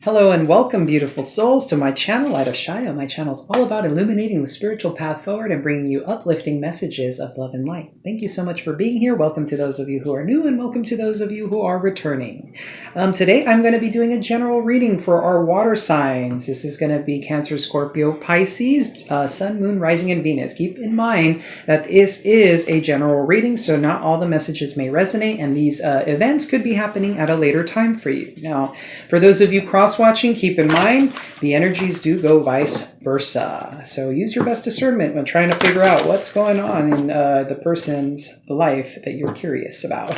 Hello and welcome, beautiful souls, to my channel, Light of Shaya. My channel is all about illuminating the spiritual path forward and bringing you uplifting messages of love and light. Thank you so much for being here. Welcome to those of you who are new and welcome to those of you who are returning. Today I'm going to be doing a general reading for our water signs. This is going to be Cancer, Scorpio, Pisces, Sun, Moon, Rising, and Venus. Keep in mind that this is a general reading, so not all the messages may resonate, and these events could be happening at a later time for you. Now, for those of you cross-watching, keep in mind the energies do go vice versa. So use your best discernment when trying to figure out what's going on in the person's life that you're curious about.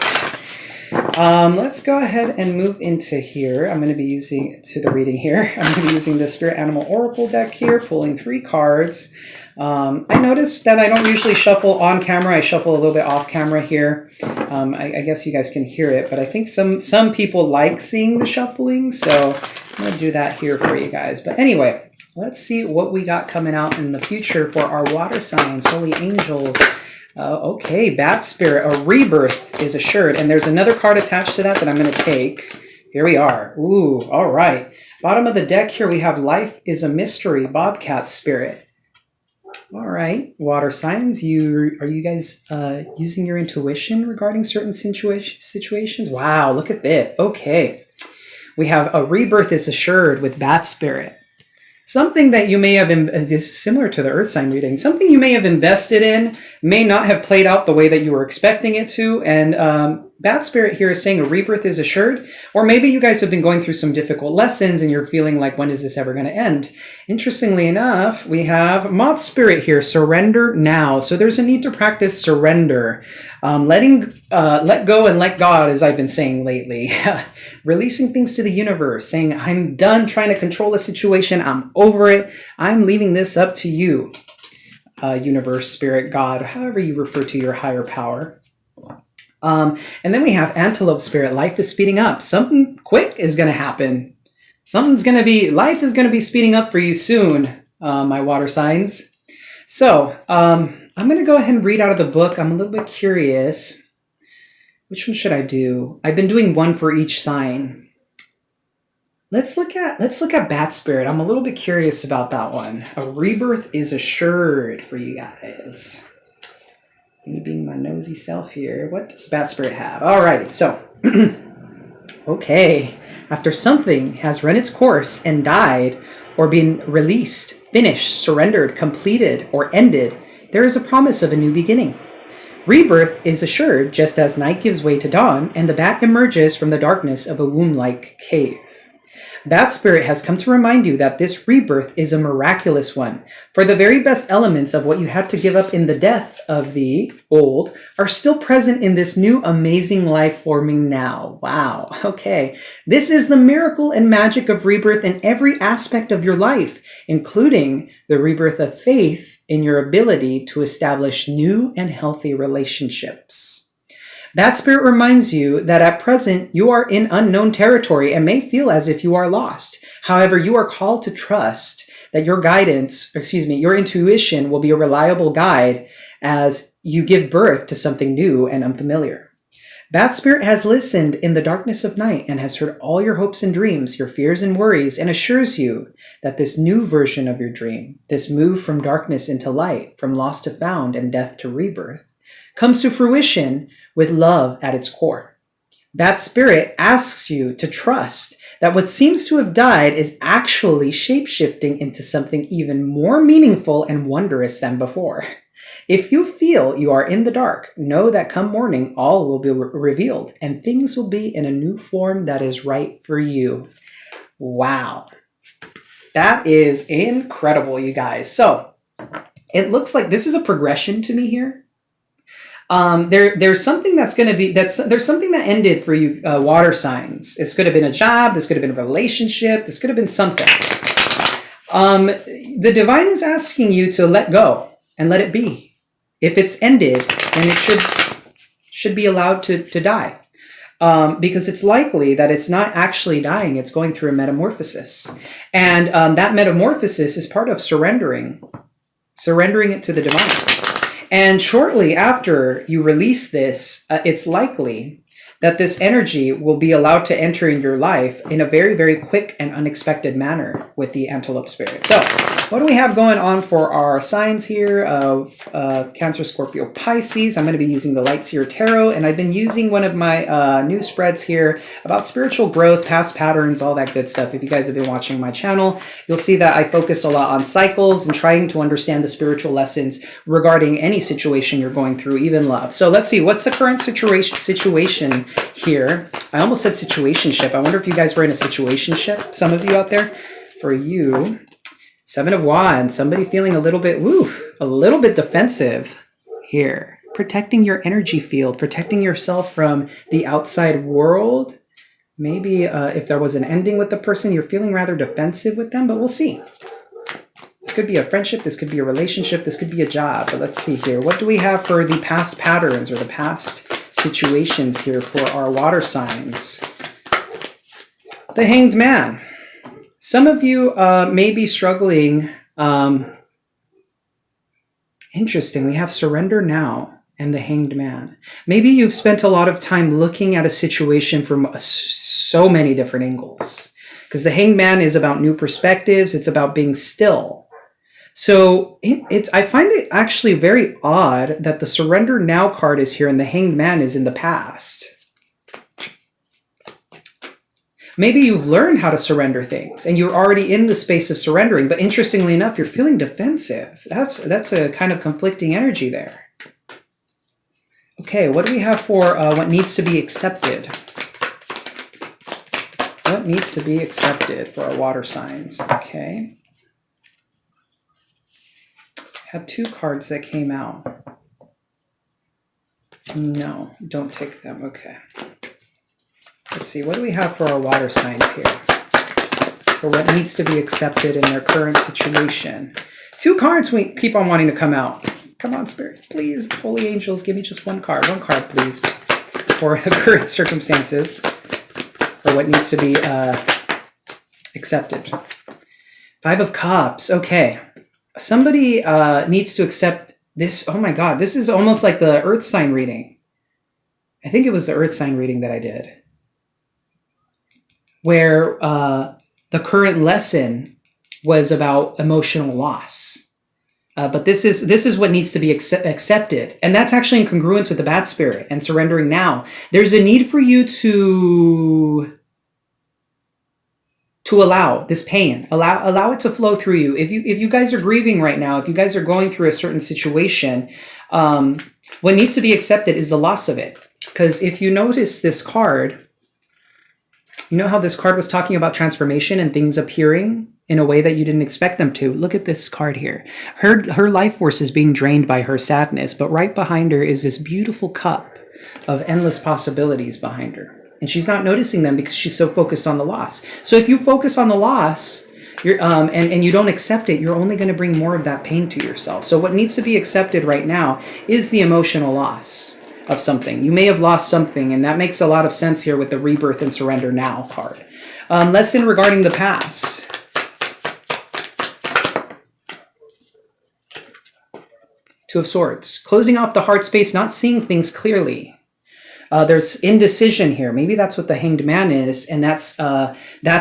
Let's go ahead and move into here. I'm going to be using the Spirit Animal Oracle deck here, pulling 3 cards. I noticed that I don't usually shuffle on camera. I shuffle a little bit off camera here. I guess you guys can hear it, but I think some people like seeing the shuffling, so I'm going to do that here for you guys. But anyway, let's see what we got coming out in the future for our water signs, holy angels. Okay, Bat Spirit, a rebirth is assured, and there's another card attached to that I'm going to take. Here we are. Ooh, all right. Bottom of the deck here we have Life is a Mystery, Bobcat Spirit. All right, water signs, are you guys using your intuition regarding certain situations? Wow, look at this. Okay, we have a rebirth is assured with Bat Spirit. Something that you may have, this is similar to the Earth sign reading, something you may have invested in may not have played out the way that you were expecting it to, and Bat Spirit here is saying a rebirth is assured, or maybe you guys have been going through some difficult lessons and you're feeling like, when is this ever going to end? Interestingly enough, we have Moth Spirit here, surrender now. So there's a need to practice surrender. Let go and let God, as I've been saying lately. Releasing things to the universe, saying, I'm done trying to control the situation. I'm over it. I'm leaving this up to you. Universe, Spirit, God, however you refer to your higher power. And then we have Antelope Spirit. Life is speeding up. Something quick is going to happen. Life is going to be speeding up for you soon, my water signs. So, I'm going to go ahead and read out of the book. I'm a little bit curious. Which one should I do? I've been doing one for each sign. Let's look at Bat Spirit. I'm a little bit curious about that one. A rebirth is assured for you guys. Me being my nosy self here. What does Bat Spirit have? Alrighty, so okay. After something has run its course and died, or been released, finished, surrendered, completed, or ended, there is a promise of a new beginning. Rebirth is assured just as night gives way to dawn and the bat emerges from the darkness of a womb-like cave. Bat Spirit has come to remind you that this rebirth is a miraculous one, for the very best elements of what you had to give up in the death of the old are still present in this new amazing life forming now. Wow, okay. This is the miracle and magic of rebirth in every aspect of your life, including the rebirth of faith in your ability to establish new and healthy relationships. Bat Spirit reminds you that at present you are in unknown territory and may feel as if you are lost. However, you are called to trust that your intuition will be a reliable guide as you give birth to something new and unfamiliar. Bat Spirit has listened in the darkness of night and has heard all your hopes and dreams, your fears and worries, and assures you that this new version of your dream, this move from darkness into light, from lost to found and death to rebirth, comes to fruition with love at its core. Bat Spirit asks you to trust that what seems to have died is actually shape-shifting into something even more meaningful and wondrous than before. If you feel you are in the dark, know that come morning, all will be revealed and things will be in a new form that is right for you. Wow. That is incredible, you guys. So, it looks like this is a progression to me here. There's something there's something that ended for you water signs. It's could have been a job, this could have been a relationship, this could have been something. The divine is asking you to let go and let it be. If it's ended, then it should be allowed to die. Because it's likely that it's not actually dying, it's going through a metamorphosis. And that metamorphosis is part of surrendering it to the divine. And shortly after you release this, it's likely that this energy will be allowed to enter in your life in a very, very quick and unexpected manner with the Antelope Spirit. So what do we have going on for our signs here of Cancer, Scorpio, Pisces? I'm going to be using the Light Seer Tarot, and I've been using one of my new spreads here about spiritual growth, past patterns, all that good stuff. If you guys have been watching my channel, you'll see that I focus a lot on cycles and trying to understand the spiritual lessons regarding any situation you're going through, even love. So let's see, what's the current situation here? I almost said situationship. I wonder if you guys were in a situationship, some of you out there. For you, 7 of Wands, somebody feeling a little bit defensive here. Protecting your energy field, protecting yourself from the outside world. Maybe if there was an ending with the person, you're feeling rather defensive with them, but we'll see. This could be a friendship, this could be a relationship, this could be a job, but let's see here. What do we have for the past patterns or the past situations here for our water signs? The Hanged Man. Some of you may be struggling. Interesting, we have Surrender Now and the Hanged Man. Maybe you've spent a lot of time looking at a situation from so many different angles. Because the Hanged Man is about new perspectives, it's about being still. So I find it actually very odd that the Surrender Now card is here and the Hanged Man is in the past. Maybe you've learned how to surrender things and you're already in the space of surrendering, but interestingly enough, you're feeling defensive. That's a kind of conflicting energy there. Okay, what do we have for what needs to be accepted? What needs to be accepted for our water signs? Okay. Have 2 cards that came out. No, don't take them. Okay. Let's see, what do we have for our water signs here? For what needs to be accepted in their current situation. 2 cards we keep on wanting to come out. Come on, Spirit, please. Holy angels, give me just 1 card. 1 card, please. For the current circumstances. For what needs to be accepted. 5 of Cups. Okay. Somebody needs to accept this. Oh my God, this is almost like the Earth sign reading. I think it was the Earth sign reading that I did. Where the current lesson was about emotional loss. But this is what needs to be accepted. And that's actually in congruence with the Bat Spirit and Surrendering Now. There's a need for you to allow this pain, allow it to flow through you. If you guys are grieving right now, if you guys are going through a certain situation, what needs to be accepted is the loss of it. Because if you notice this card, you know how this card was talking about transformation and things appearing in a way that you didn't expect them to? Look at this card here. Her life force is being drained by her sadness, but right behind her is this beautiful cup of endless possibilities behind her. And she's not noticing them because she's so focused on the loss. So if you focus on the loss and you don't accept it, you're only going to bring more of that pain to yourself. So what needs to be accepted right now is the emotional loss of something. You may have lost something, and that makes a lot of sense here with the Rebirth and Surrender Now card. Lesson regarding the past. Two of Swords. Closing off the heart space, not seeing things clearly. There's indecision here. Maybe that's what the Hanged Man is, and that's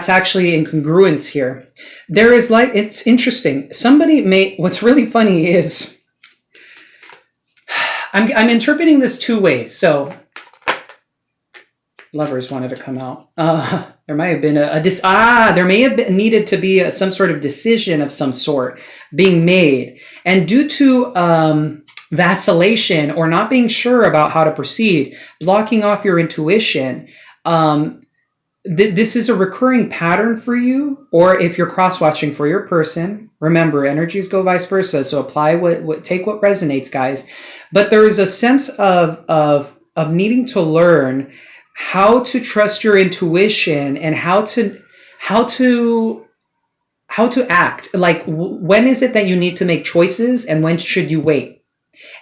actually in congruence here. There is like, it's interesting. What's really funny is, I'm interpreting this 2 ways. So, Lovers wanted to come out. There might have been there may have needed to be some sort of decision of some sort being made, and due to vacillation or not being sure about how to proceed, blocking off your intuition, this is a recurring pattern for you. Or if you're cross-watching for your person, remember, energies go vice versa, so apply take what resonates, guys. But there is a sense of needing to learn how to trust your intuition and how to act. Like, when is it that you need to make choices and when should you wait?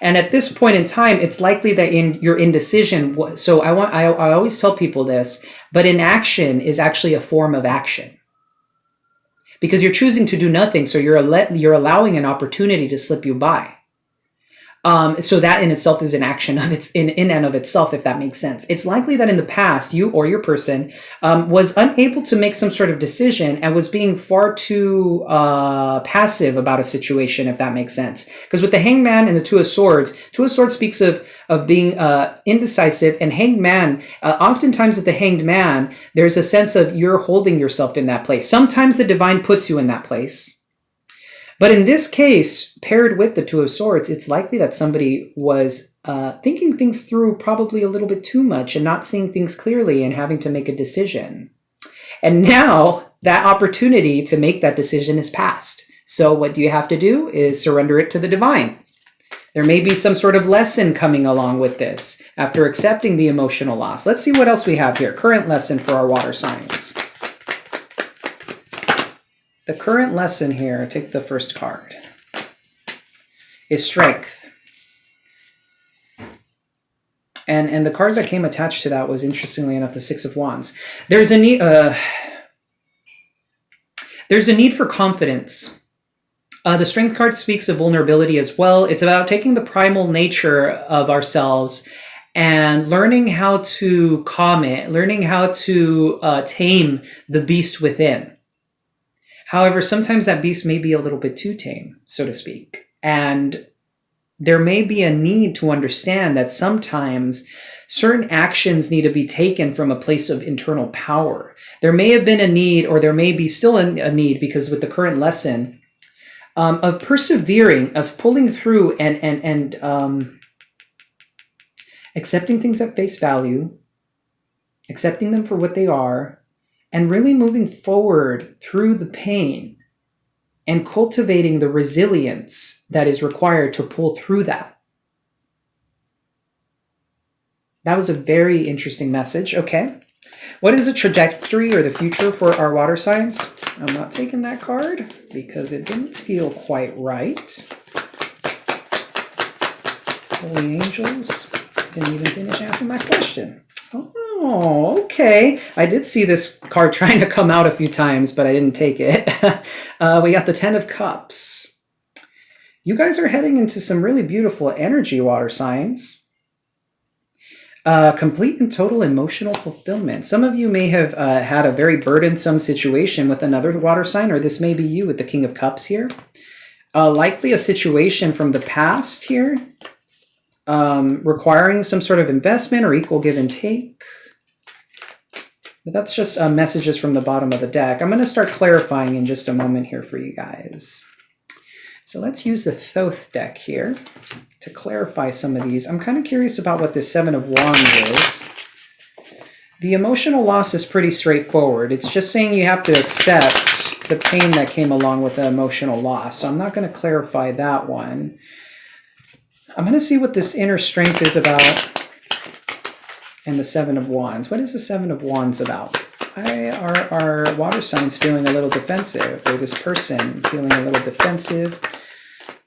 And at this point in time, it's likely that in your indecision, so I always tell people this, but inaction is actually a form of action. Because you're choosing to do nothing, so you're allowing an opportunity to slip you by. So that in itself is an action of its in and of itself, if that makes sense. It's likely that in the past, you or your person was unable to make some sort of decision and was being far too passive about a situation, if that makes sense. Because with the Hangman and the Two of Swords speaks of being indecisive, and Hanged Man, oftentimes with the Hanged Man, there's a sense of you're holding yourself in that place. Sometimes the divine puts you in that place. But in this case, paired with the Two of Swords, it's likely that somebody was thinking things through probably a little bit too much and not seeing things clearly and having to make a decision. And now that opportunity to make that decision is past. So what do you have to do is surrender it to the divine. There may be some sort of lesson coming along with this after accepting the emotional loss. Let's see what else we have here. Current lesson for our water signs. The current lesson here, take the first card, is strength. And the card that came attached to that was, interestingly enough, the Six of Wands. There's a need for confidence. The strength card speaks of vulnerability as well. It's about taking the primal nature of ourselves and learning how to calm it, learning how to tame the beast within. However, sometimes that beast may be a little bit too tame, so to speak. And there may be a need to understand that sometimes certain actions need to be taken from a place of internal power. There may have been a need, or there may be still a need, because with the current lesson, of persevering, of pulling through and accepting things at face value, accepting them for what they are, and really moving forward through the pain and cultivating the resilience that is required to pull through that. That was a very interesting message. Okay. What is the trajectory or the future for our water signs? I'm not taking that card because it didn't feel quite right. Holy angels, didn't even finish answering my question. Oh, okay. I did see this card trying to come out a few times, but I didn't take it. We got the Ten of Cups. You guys are heading into some really beautiful energy, water signs. Complete and total emotional fulfillment. Some of you may have had a very burdensome situation with another water sign, or this may be you with the King of Cups here. Likely a situation from the past here, requiring some sort of investment or equal give and take. But that's just messages from the bottom of the deck. I'm going to start clarifying in just a moment here for you guys. So let's use the Thoth deck here to clarify some of these. I'm kind of curious about what this Seven of Wands is. The emotional loss is pretty straightforward. It's just saying you have to accept the pain that came along with the emotional loss. So I'm not going to clarify that one. I'm going to see what this inner strength is about and the Seven of Wands. What is the Seven of Wands about? Are water signs feeling a little defensive, or this person feeling a little defensive?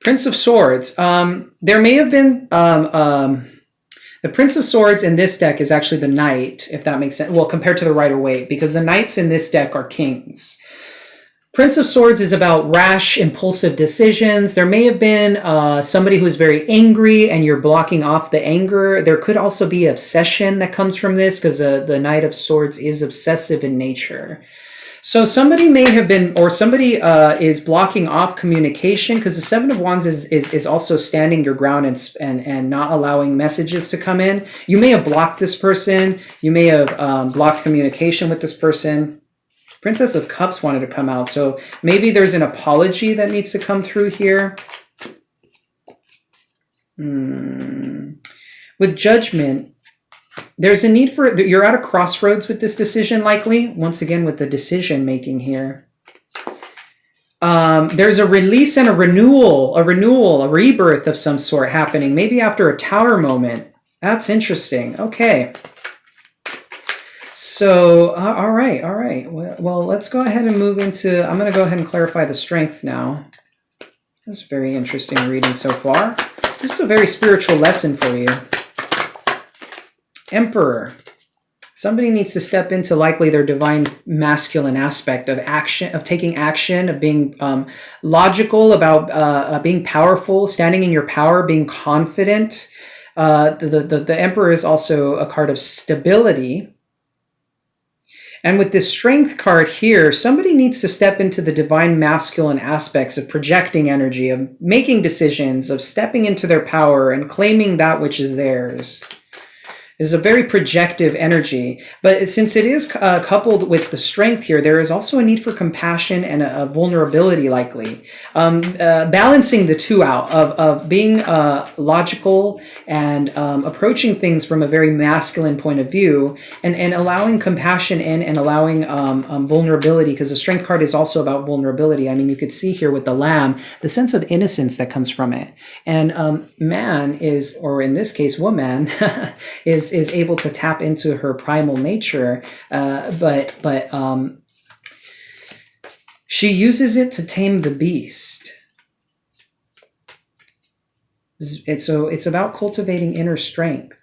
Prince of Swords. There may have been the Prince of Swords in this deck is actually the Knight, if that makes sense. Well, compared to the Rider-Waite, because the Knights in this deck are kings. Prince of Swords is about rash, impulsive decisions. There may have been somebody who's very angry and you're blocking off the anger. There could also be obsession that comes from this, because the Knight of Swords is obsessive in nature. So somebody may have been, or somebody is blocking off communication, because the Seven of Wands is also standing your ground and not allowing messages to come in. You may have blocked this person. You may have blocked communication with this person. Princess of Cups wanted to come out, so maybe there's an apology that needs to come through here. With Judgment, there's a need for, you're at a crossroads with this decision, likely. Once again, with the decision making here. There's a release and a renewal, a rebirth of some sort happening, maybe after a tower moment. That's interesting. Okay. So, all right. Well, let's go ahead and move into, I'm going to go ahead and clarify the strength now. That's very interesting reading so far. This is a very spiritual lesson for you. Emperor. Somebody needs to step into likely their divine masculine aspect of action, of taking action, of being logical, about being powerful, standing in your power, being confident. The Emperor is also a card of stability. And with this Strength card here, somebody needs to step into the divine masculine aspects of projecting energy, of making decisions, of stepping into their power and claiming that which is theirs. Is a very projective energy, but since it is coupled with the Strength here, there is also a need for compassion and a vulnerability, likely. Balancing the two out of being logical and approaching things from a very masculine point of view, and allowing compassion in and allowing vulnerability, because the Strength card is also about vulnerability. I mean, you could see here with the Lamb, the sense of innocence that comes from it. And man is, or in this case, woman, is able to tap into her primal nature, but she uses it to tame the beast. So it's about cultivating inner strength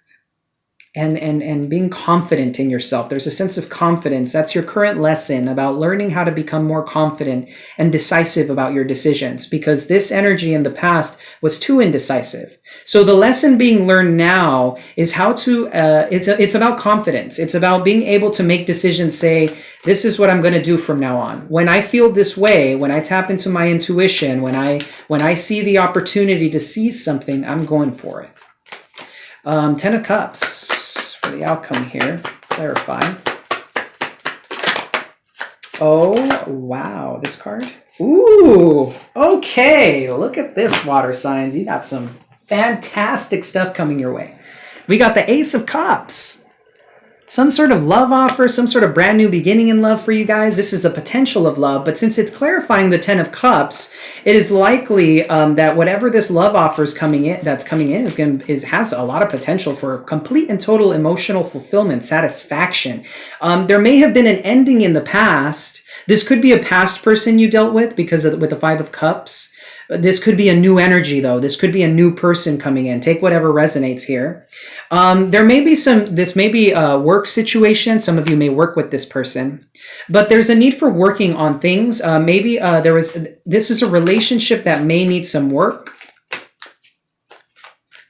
and being confident in yourself. There's a sense of confidence. That's your current lesson about learning how to become more confident and decisive about your decisions, because this energy in the past was too indecisive. So the lesson being learned now is how to, it's about confidence. It's about being able to make decisions, say, this is what I'm going to do from now on. When I feel this way, when I tap into my intuition, when I see the opportunity to seize something, I'm going for it. 10 of Cups for the outcome here. Clarify. Oh, wow. This card. Ooh, okay. Look at this, water signs. You got some fantastic stuff coming your way. We got the Ace of Cups. Some sort of love offer, some sort of brand new beginning in love for you guys. This is the potential of love, but since it's clarifying the 10 of Cups, it is likely that whatever this love offer is coming in has a lot of potential for complete and total emotional fulfillment, satisfaction. There may have been an ending in the past. This could be a past person you dealt with with the 5 of Cups. This could be a new energy, though. This could be a new person coming in. Take whatever resonates here. This may be a work situation. Some of you may work with this person, but there's a need for working on things. This is a relationship that may need some work,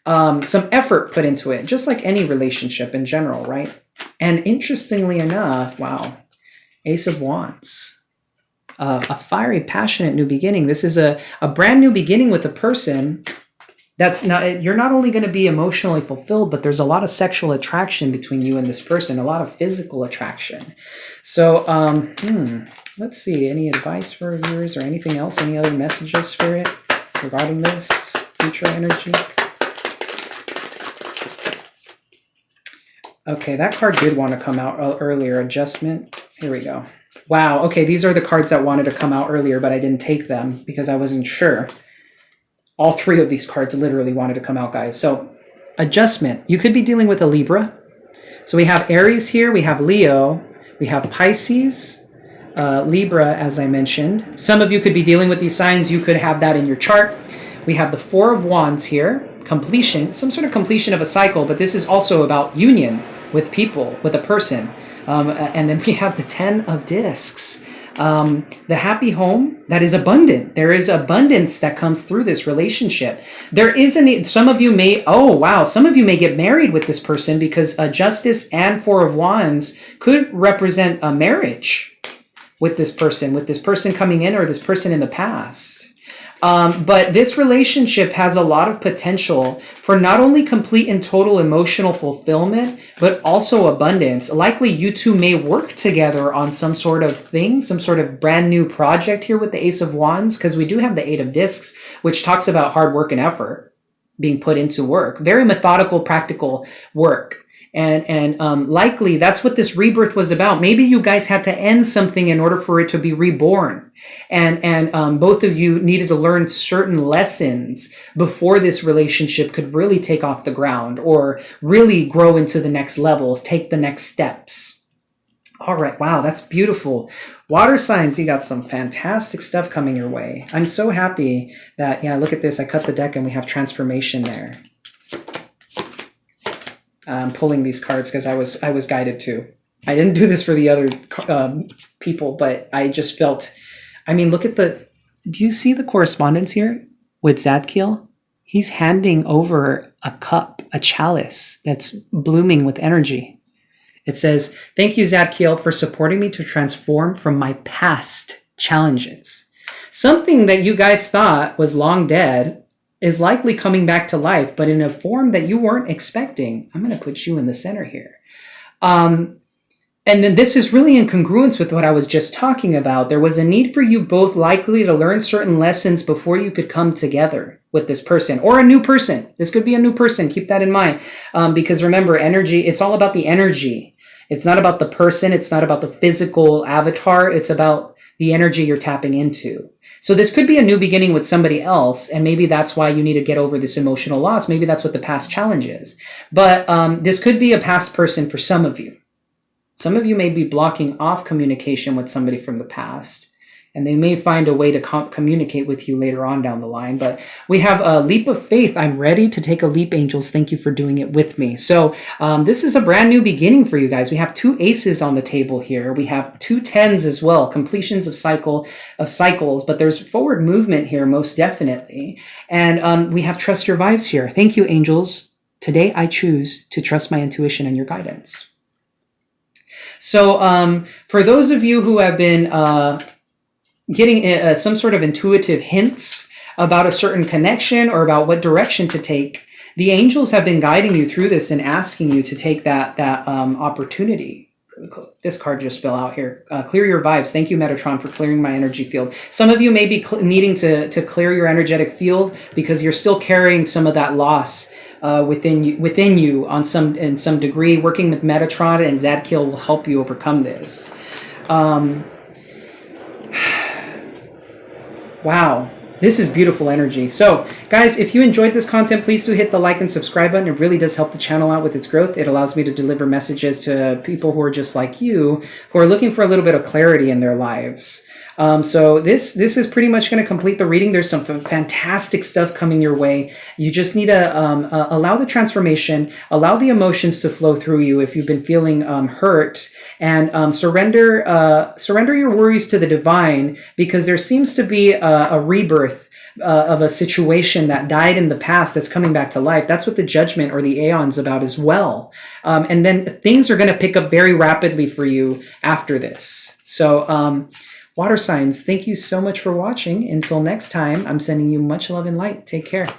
some effort put into it, just like any relationship in general, right? And interestingly enough, wow, Ace of Wands. A fiery, passionate new beginning. This is a brand new beginning with a person that's not, you're not only going to be emotionally fulfilled, but there's a lot of sexual attraction between you and this person, a lot of physical attraction. So, let's see, any advice for viewers or anything else? Any other messages, Spirit, regarding this future energy? Okay, that card did want to come out earlier. Adjustment. Here we go. Wow. Okay, these are the cards that wanted to come out earlier, but I didn't take them because I wasn't sure. All 3 of these cards literally wanted to come out, guys. So, adjustment. You could be dealing with a Libra. So we have Aries here. We have Leo. We have Pisces. Libra, as I mentioned. Some of you could be dealing with these signs. You could have that in your chart. We have the 4 of Wands here. Completion. Some sort of completion of a cycle, but this is also about union with people, with a person. And then we have the 10 of Discs. The happy home that is abundant. There is abundance that comes through this relationship. There is some of you may get married with this person, because Justice and 4 of Wands could represent a marriage with this person coming in, or this person in the past. But this relationship has a lot of potential for not only complete and total emotional fulfillment, but also abundance. Likely you two may work together on some sort of thing, some sort of brand new project here with the Ace of Wands, because we do have the 8 of Discs, which talks about hard work and effort being put into work. Very methodical, practical work. And likely that's what this rebirth was about. Maybe you guys had to end something in order for it to be reborn. And both of you needed to learn certain lessons before this relationship could really take off the ground or really grow into the next levels, take the next steps. All right. Wow, that's beautiful. Water signs, you got some fantastic stuff coming your way. I'm so happy that, yeah, look at this. I cut the deck and we have transformation there. pulling these cards because I was guided to. I didn't do this for the other people, but I just felt. I mean, look at the. Do you see the correspondence here with Zadkiel? He's handing over a cup, a chalice that's blooming with energy. It says, "Thank you, Zadkiel, for supporting me to transform from my past challenges. Something that you guys thought was long dead is likely coming back to life, but in a form that you weren't expecting." I'm going to put you in the center here. And then this is really in congruence with what I was just talking about. There was a need for you both likely to learn certain lessons before you could come together with this person or a new person. This could be a new person. Keep that in mind. Because remember, energy, it's all about the energy. It's not about the person. It's not about the physical avatar. It's about the energy you're tapping into. So this could be a new beginning with somebody else, and maybe that's why you need to get over this emotional loss. Maybe that's what the past challenge is. But this could be a past person for some of you. Some of you may be blocking off communication with somebody from the past, and they may find a way to communicate with you later on down the line. But we have a leap of faith. I'm ready to take a leap, angels. Thank you for doing it with me. So this is a brand new beginning for you guys. We have 2 aces on the table here. We have 2 10s as well, completions of cycles, but there's forward movement here, most definitely. And we have trust your vibes here. Thank you, angels. Today I choose to trust my intuition and your guidance. So for those of you who have been getting some sort of intuitive hints about a certain connection or about what direction to take, the angels have been guiding you through this and asking you to take that opportunity. This card just fell out here. Clear your vibes. Thank you, Metatron, for clearing my energy field. Some of you may be needing to clear your energetic field because you're still carrying some of that loss within you in some degree. Working with Metatron and Zadkiel will help you overcome this. Wow, this is beautiful energy. So, guys, if you enjoyed this content, please do hit the like and subscribe button. It really does help the channel out with its growth. It allows me to deliver messages to people who are just like you, who are looking for a little bit of clarity in their lives. So this is pretty much going to complete the reading. There's some fantastic stuff coming your way. You just need to allow the transformation, allow the emotions to flow through you if you've been feeling hurt, and surrender your worries to the divine, because there seems to be a rebirth of a situation that died in the past that's coming back to life. That's what the judgment or the aeon's about as well. And then things are going to pick up very rapidly for you after this. So water signs, thank you so much for watching. Until next time, I'm sending you much love and light. Take care.